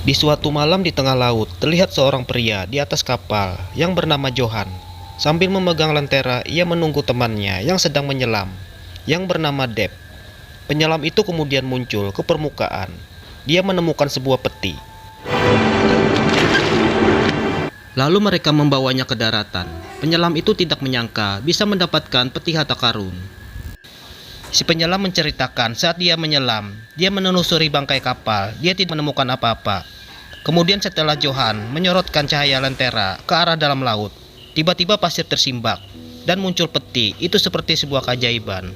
Di suatu malam di tengah laut, terlihat seorang pria di atas kapal yang bernama Johan. Sambil memegang lentera, ia menunggu temannya yang sedang menyelam, yang bernama Deb. Penyelam itu kemudian muncul ke permukaan. Dia menemukan sebuah peti. Lalu mereka membawanya ke daratan. Penyelam itu tidak menyangka bisa mendapatkan peti harta karun. Si penyelam menceritakan saat dia menyelam, dia menelusuri bangkai kapal, dia tidak menemukan apa-apa. Kemudian setelah Johan menyorotkan cahaya lentera ke arah dalam laut, tiba-tiba pasir tersimbak dan muncul peti. Itu seperti sebuah keajaiban.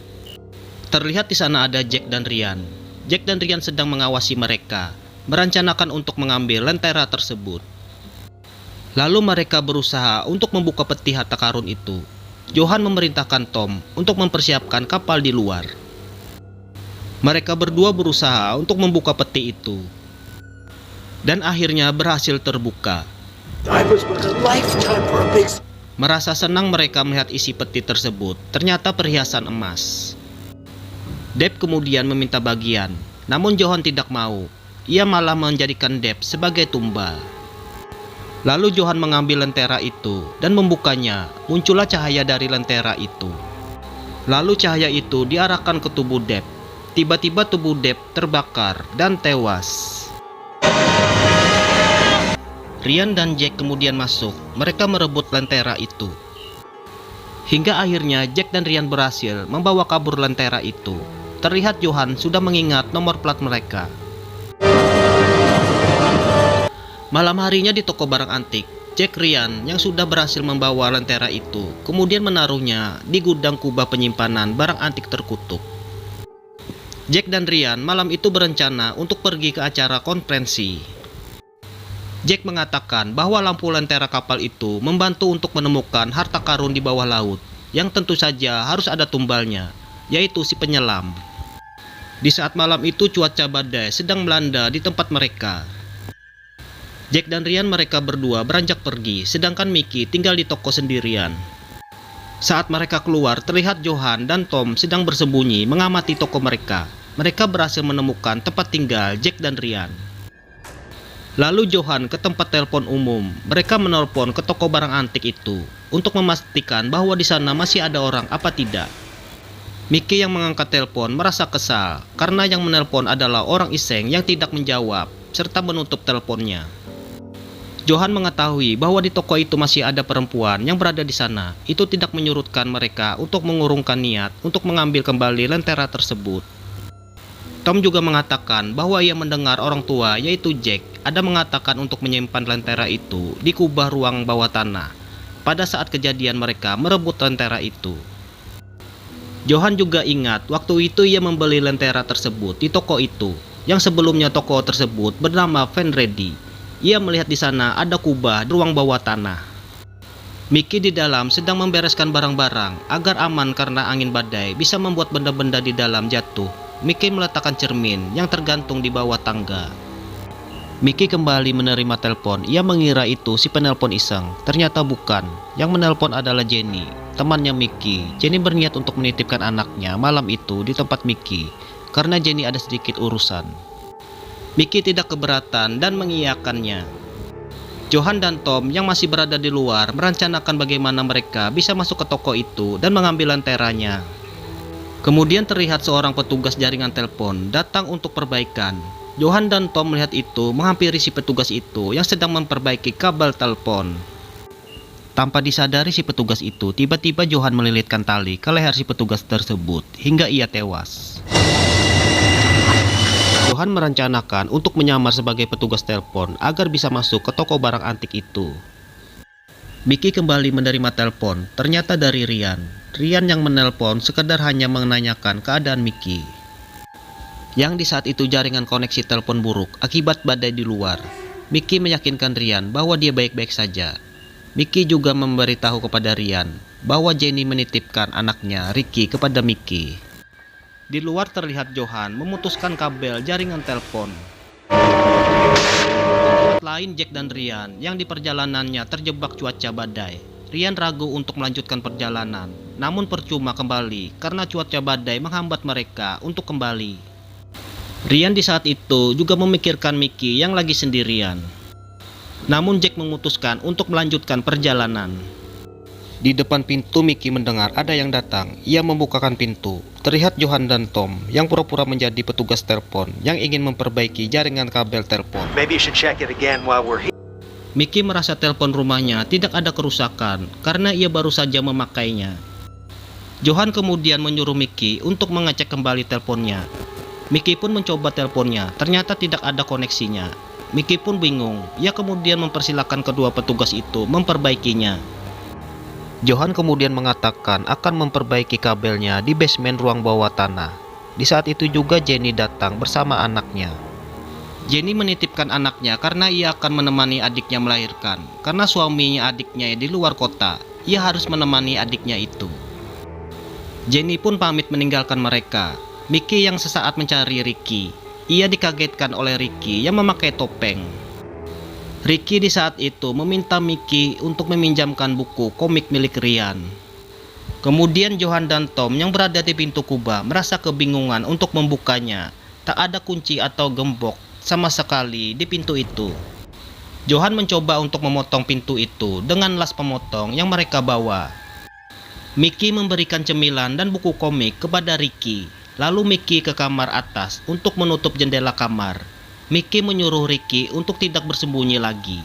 Terlihat di sana ada Jack dan Ryan. Jack dan Ryan sedang mengawasi mereka, merencanakan untuk mengambil lentera tersebut. Lalu mereka berusaha untuk membuka peti harta karun itu. Johan memerintahkan Tom untuk mempersiapkan kapal di luar. Mereka berdua berusaha untuk membuka peti itu. Dan akhirnya berhasil terbuka. Merasa senang mereka melihat isi peti tersebut. Ternyata perhiasan emas. Deb kemudian meminta bagian, namun Johan tidak mau. Ia malah menjadikan Deb sebagai tumbal. Lalu Johan mengambil lentera itu dan membukanya. Muncullah cahaya dari lentera itu. Lalu cahaya itu diarahkan ke tubuh Deb. Tiba-tiba tubuh Deb terbakar dan tewas. Ryan dan Jack kemudian masuk. Mereka merebut lentera itu. Hingga akhirnya Jack dan Ryan berhasil membawa kabur lentera itu. Terlihat Johan sudah mengingat nomor plat mereka. Malam harinya di toko barang antik, Jack Ryan yang sudah berhasil membawa lentera itu kemudian menaruhnya di gudang kubah penyimpanan barang antik terkutuk. Jack dan Ryan malam itu berencana untuk pergi ke acara konferensi. Jack mengatakan bahwa lampu lentera kapal itu membantu untuk menemukan harta karun di bawah laut, yang tentu saja harus ada tumbalnya, yaitu si penyelam. Di saat malam itu cuaca badai sedang melanda di tempat mereka. Jack dan Ryan mereka berdua beranjak pergi, sedangkan Mickey tinggal di toko sendirian. Saat mereka keluar, terlihat Johan dan Tom sedang bersembunyi mengamati toko mereka. Mereka berhasil menemukan tempat tinggal Jack dan Ryan. Lalu Johan ke tempat telepon umum. Mereka menelpon ke toko barang antik itu untuk memastikan bahwa di sana masih ada orang apa tidak. Mickey yang mengangkat telepon merasa kesal karena yang menelpon adalah orang iseng yang tidak menjawab serta menutup teleponnya. Johan mengetahui bahwa di toko itu masih ada perempuan yang berada di sana. Itu tidak menyurutkan mereka untuk mengurungkan niat untuk mengambil kembali lentera tersebut. Tom juga mengatakan bahwa ia mendengar orang tua yaitu Jack ada mengatakan untuk menyimpan lentera itu di kubah ruang bawah tanah pada saat kejadian mereka merebut lentera itu. Johan juga ingat waktu itu ia membeli lentera tersebut di toko itu, yang sebelumnya toko tersebut bernama Van Ready. Ia melihat di sana ada kubah di ruang bawah tanah. Mickey di dalam sedang membereskan barang-barang agar aman karena angin badai bisa membuat benda-benda di dalam jatuh. Mickey meletakkan cermin yang tergantung di bawah tangga. Mickey kembali menerima telepon. Ia mengira itu si penelpon iseng. Ternyata bukan. Yang menelpon adalah Jenny, temannya Mickey. Jenny berniat untuk menitipkan anaknya malam itu di tempat Mickey karena Jenny ada sedikit urusan. Mickey tidak keberatan dan mengiyakannya. Johan dan Tom yang masih berada di luar merencanakan bagaimana mereka bisa masuk ke toko itu dan mengambil lenteranya. Kemudian terlihat seorang petugas jaringan telepon datang untuk perbaikan. Johan dan Tom melihat itu menghampiri si petugas itu yang sedang memperbaiki kabel telepon. Tanpa disadari si petugas itu, tiba-tiba Johan melilitkan tali ke leher si petugas tersebut hingga ia tewas. Johan merencanakan untuk menyamar sebagai petugas telepon agar bisa masuk ke toko barang antik itu. Mickey kembali menerima telepon, ternyata dari Ryan. Ryan yang menelpon sekedar hanya menanyakan keadaan Mickey. Yang di saat itu jaringan koneksi telepon buruk akibat badai di luar. Mickey meyakinkan Ryan bahwa dia baik-baik saja. Mickey juga memberitahu kepada Ryan bahwa Jenny menitipkan anaknya Ricky kepada Mickey. Di luar terlihat Johan memutuskan kabel jaringan telepon. Lain Jack dan Ryan yang di perjalanannya terjebak cuaca badai. Ryan ragu untuk melanjutkan perjalanan, namun percuma kembali karena cuaca badai menghambat mereka untuk kembali. Ryan di saat itu juga memikirkan Mickey yang lagi sendirian. Namun Jack memutuskan untuk melanjutkan perjalanan. Di depan pintu Mickey mendengar ada yang datang. Ia membukakan pintu. Terlihat Johan dan Tom yang pura-pura menjadi petugas telepon yang ingin memperbaiki jaringan kabel telepon. Mickey merasa telepon rumahnya tidak ada kerusakan karena ia baru saja memakainya. Johan kemudian menyuruh Mickey untuk mengecek kembali teleponnya. Mickey pun mencoba teleponnya, ternyata tidak ada koneksinya. Mickey pun bingung. Ia kemudian mempersilahkan kedua petugas itu memperbaikinya. Johan kemudian mengatakan akan memperbaiki kabelnya di basement ruang bawah tanah. Di saat itu juga Jenny datang bersama anaknya. Jenny menitipkan anaknya karena ia akan menemani adiknya melahirkan. Karena suaminya adiknya di luar kota, ia harus menemani adiknya itu. Jenny pun pamit meninggalkan mereka. Mickey yang sesaat mencari Ricky. Ia dikagetkan oleh Ricky yang memakai topeng. Ricky di saat itu meminta Mickey untuk meminjamkan buku komik milik Ryan. Kemudian Johan dan Tom yang berada di pintu kubah merasa kebingungan untuk membukanya. Tak ada kunci atau gembok sama sekali di pintu itu. Johan mencoba untuk memotong pintu itu dengan las pemotong yang mereka bawa. Mickey memberikan cemilan dan buku komik kepada Ricky. Lalu Mickey ke kamar atas untuk menutup jendela kamar. Mickey menyuruh Ricky untuk tidak bersembunyi lagi.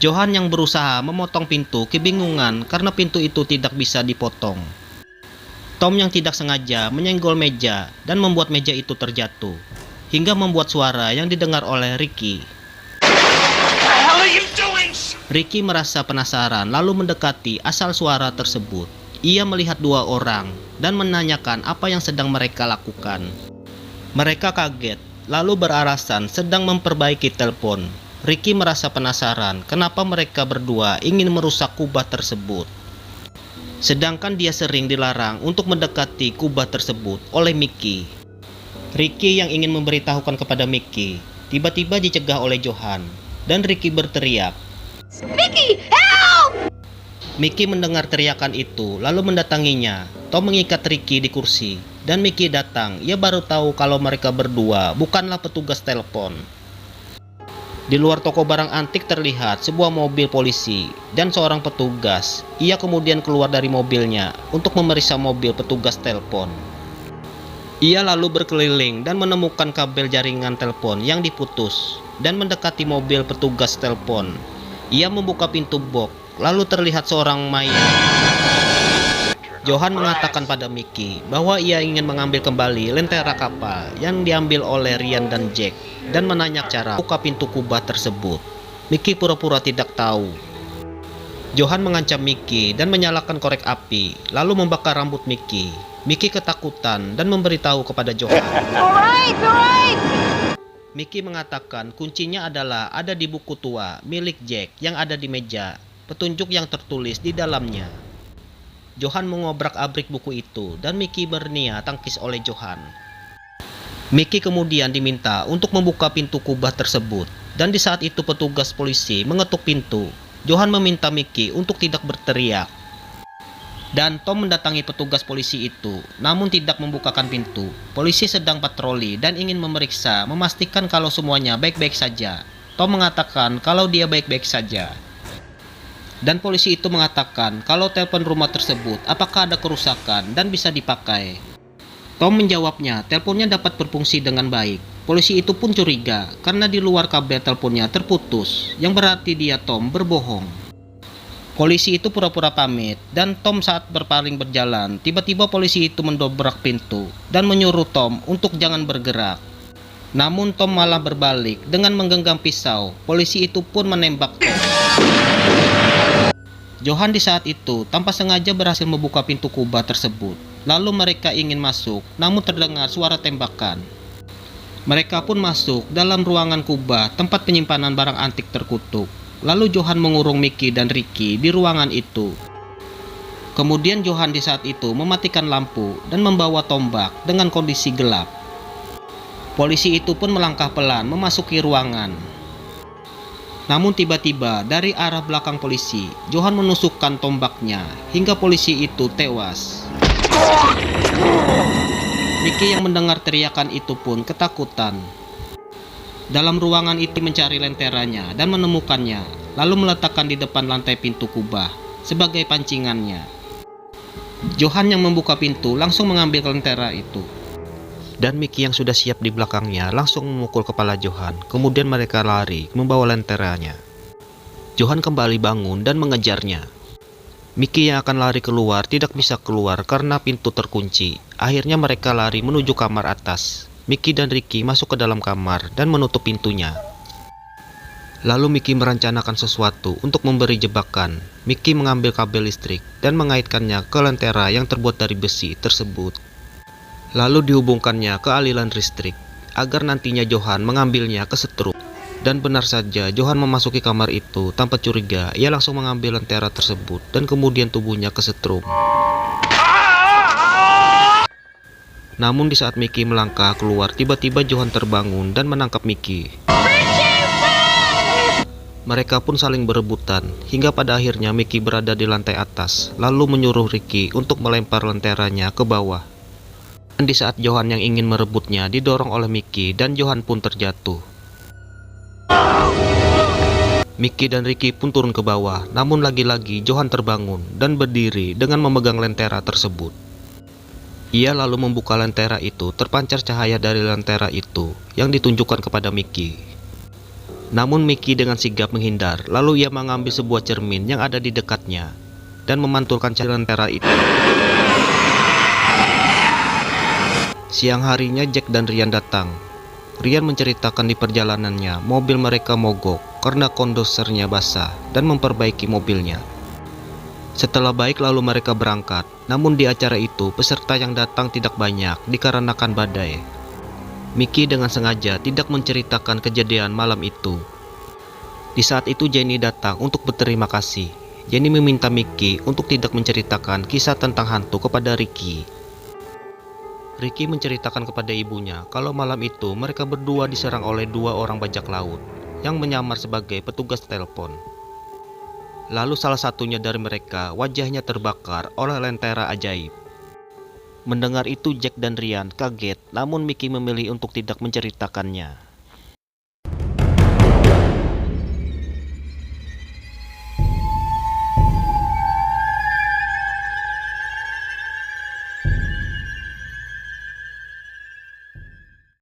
Johan yang berusaha memotong pintu kebingungan karena pintu itu tidak bisa dipotong. Tom yang tidak sengaja menyenggol meja dan membuat meja itu terjatuh, hingga membuat suara yang didengar oleh Ricky. Ricky merasa penasaran lalu mendekati asal suara tersebut. Ia melihat dua orang dan menanyakan apa yang sedang mereka lakukan. Mereka kaget. Lalu beralasan sedang memperbaiki telepon. Ricky merasa penasaran kenapa mereka berdua ingin merusak kubah tersebut. Sedangkan dia sering dilarang untuk mendekati kubah tersebut oleh Mickey. Ricky yang ingin memberitahukan kepada Mickey, tiba-tiba dicegah oleh Johan. Dan Ricky berteriak, "Mickey, help!" Mickey mendengar teriakan itu lalu mendatanginya. Tom mengikat Ricky di kursi. Dan Mickey datang, ia baru tahu kalau mereka berdua bukanlah petugas telepon. Di luar toko barang antik terlihat sebuah mobil polisi dan seorang petugas. Ia kemudian keluar dari mobilnya untuk memeriksa mobil petugas telepon. Ia lalu berkeliling dan menemukan kabel jaringan telepon yang diputus dan mendekati mobil petugas telepon. Ia membuka pintu box, lalu terlihat seorang mayat. Johan mengatakan pada Mickey bahwa ia ingin mengambil kembali lentera kapal yang diambil oleh Ryan dan Jack dan menanya cara buka pintu kubah tersebut. Mickey pura-pura tidak tahu. Johan mengancam Mickey dan menyalakan korek api lalu membakar rambut Mickey. Mickey ketakutan dan memberitahu kepada Johan. Alright. Mickey mengatakan kuncinya adalah ada di buku tua milik Jack yang ada di meja, petunjuk yang tertulis di dalamnya. Johan mengobrak-abrik buku itu dan Mickey berniat tangkis oleh Johan. Mickey kemudian diminta untuk membuka pintu kubah tersebut dan di saat itu petugas polisi mengetuk pintu. Johan meminta Mickey untuk tidak berteriak. Dan Tom mendatangi petugas polisi itu namun tidak membukakan pintu. Polisi sedang patroli dan ingin memeriksa memastikan kalau semuanya baik-baik saja. Tom mengatakan kalau dia baik-baik saja. Dan polisi itu mengatakan kalau telepon rumah tersebut apakah ada kerusakan dan bisa dipakai. Tom menjawabnya teleponnya dapat berfungsi dengan baik. Polisi itu pun curiga karena di luar kabel teleponnya terputus, yang berarti dia Tom berbohong. Polisi itu pura-pura pamit dan Tom saat berpaling berjalan, tiba-tiba polisi itu mendobrak pintu dan menyuruh Tom untuk jangan bergerak. Namun Tom malah berbalik dengan menggenggam pisau. Polisi itu pun menembak Tom. Johan di saat itu tanpa sengaja berhasil membuka pintu kubah tersebut. Lalu mereka ingin masuk, namun terdengar suara tembakan. Mereka pun masuk dalam ruangan kubah tempat penyimpanan barang antik terkutuk. Lalu Johan mengurung Mickey dan Ricky di ruangan itu. Kemudian Johan di saat itu mematikan lampu dan membawa tombak dengan kondisi gelap. Polisi itu pun melangkah pelan memasuki ruangan. Namun tiba-tiba dari arah belakang polisi, Johan menusukkan tombaknya hingga polisi itu tewas. Mickey yang mendengar teriakan itu pun ketakutan. Dalam ruangan itu mencari lenteranya dan menemukannya, lalu meletakkan di depan lantai pintu kubah sebagai pancingannya. Johan yang membuka pintu langsung mengambil lentera itu. Dan Mickey yang sudah siap di belakangnya langsung memukul kepala Johan. Kemudian mereka lari membawa lenteranya. Johan kembali bangun dan mengejarnya. Mickey yang akan lari keluar tidak bisa keluar karena pintu terkunci. Akhirnya mereka lari menuju kamar atas. Mickey dan Ricky masuk ke dalam kamar dan menutup pintunya. Lalu Mickey merencanakan sesuatu untuk memberi jebakan. Mickey mengambil kabel listrik dan mengaitkannya ke lentera yang terbuat dari besi tersebut. Lalu dihubungkannya ke aliran listrik agar nantinya Johan mengambilnya ke setrum. Dan benar saja, Johan memasuki kamar itu tanpa curiga. Ia langsung mengambil lentera tersebut dan kemudian tubuhnya kesetrum. Namun di saat Mickey melangkah keluar, tiba-tiba Johan terbangun dan menangkap Mickey. Mereka pun saling berebutan, hingga pada akhirnya Mickey berada di lantai atas, lalu menyuruh Ricky untuk melempar lenteranya ke bawah. Dan di saat Johan yang ingin merebutnya didorong oleh Mickey dan Johan pun terjatuh. Mickey dan Ricky pun turun ke bawah, namun lagi-lagi Johan terbangun dan berdiri dengan memegang lentera tersebut. Ia lalu membuka lentera itu, terpancar cahaya dari lentera itu yang ditunjukkan kepada Mickey. Namun Mickey dengan sigap menghindar, lalu ia mengambil sebuah cermin yang ada di dekatnya dan memantulkan cahaya lentera itu. Siang harinya Jack dan Ryan datang. Ryan menceritakan di perjalanannya mobil mereka mogok karena kondensernya basah dan memperbaiki mobilnya. Setelah baik lalu mereka berangkat, namun di acara itu peserta yang datang tidak banyak dikarenakan badai. Mickey dengan sengaja tidak menceritakan kejadian malam itu. Di saat itu Jenny datang untuk berterima kasih. Jenny meminta Mickey untuk tidak menceritakan kisah tentang hantu kepada Ricky. Ricky menceritakan kepada ibunya kalau malam itu mereka berdua diserang oleh 2 orang bajak laut yang menyamar sebagai petugas telepon. Lalu salah satunya dari mereka wajahnya terbakar oleh lentera ajaib. Mendengar itu Jack dan Ryan kaget, namun Mickey memilih untuk tidak menceritakannya.